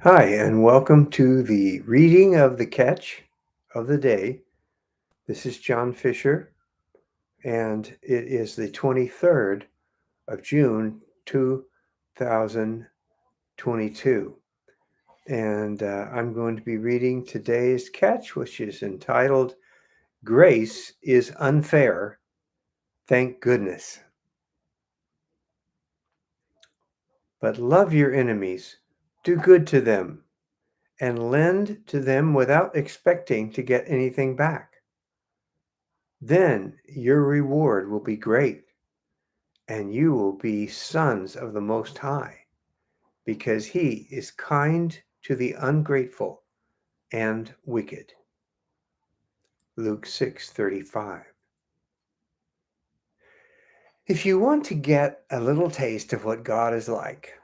Hi, and welcome to the reading of the catch of the day. This is John Fisher, and it is the 23rd of June, 2022. And I'm going to be reading today's catch, which is entitled Grace is Unfair. Thank goodness. But love your enemies, do good to them, and lend to them without expecting to get anything back. Then your reward will be great, and you will be sons of the Most High, because He is kind to the ungrateful and wicked. Luke 6:35. If you want to get a little taste of what God is like,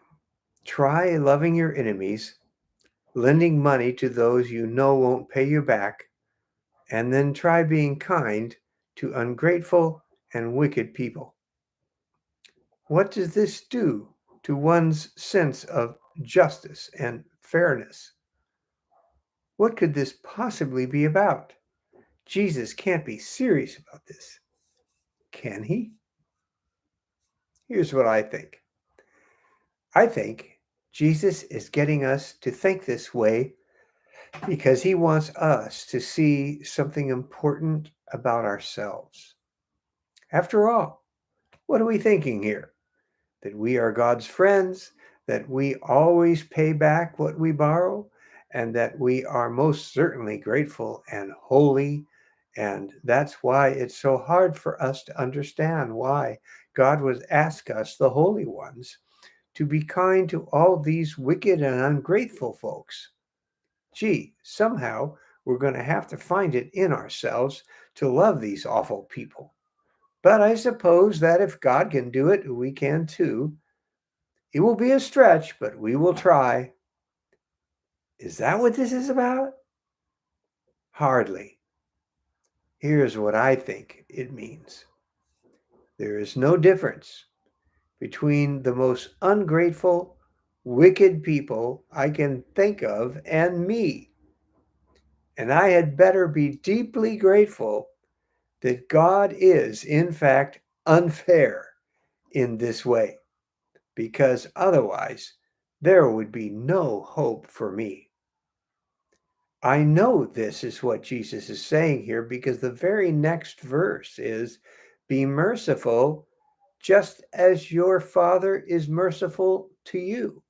try loving your enemies, lending money to those you know won't pay you back, and then try being kind to ungrateful and wicked people. What does this do to one's sense of justice and fairness? What could this possibly be about? Jesus can't be serious about this, can he? Here's what I think. I think Jesus is getting us to think this way because he wants us to see something important about ourselves. After all, what are we thinking here? That we are God's friends, that we always pay back what we borrow, and that we are most certainly grateful and holy. And that's why it's so hard for us to understand why God would ask us, the holy ones, to be kind to all these wicked and ungrateful folks. Gee, somehow we're going to have to find it in ourselves to love these awful people. But I suppose that if God can do it, we can too. It will be a stretch, but we will try. Is that what this is about? Hardly. Here's what I think it means. There is no difference between the most ungrateful, wicked people I can think of and me. And I had better be deeply grateful that God is, in fact, unfair in this way, because otherwise there would be no hope for me. I know this is what Jesus is saying here because the very next verse is, be merciful just as your Father is merciful to you.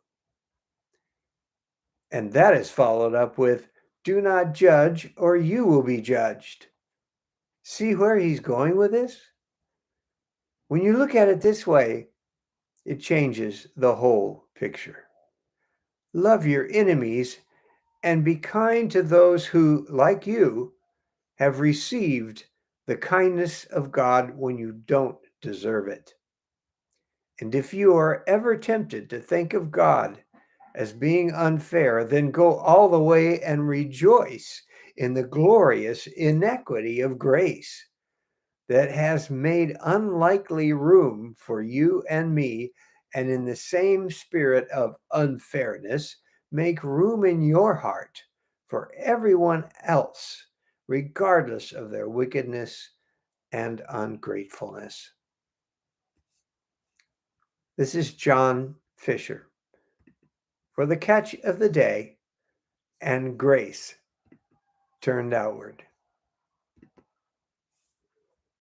And that is followed up with, do not judge or you will be judged. See where he's going with this? When you look at it this way, it changes the whole picture. Love your enemies and be kind to those who, like you, have received the kindness of God when you don't deserve it. And if you are ever tempted to think of God as being unfair, then go all the way and rejoice in the glorious inequity of grace that has made unlikely room for you and me, and in the same spirit of unfairness, make room in your heart for everyone else, regardless of their wickedness and ungratefulness. This is John Fisher for the catch of the day and grace turned outward.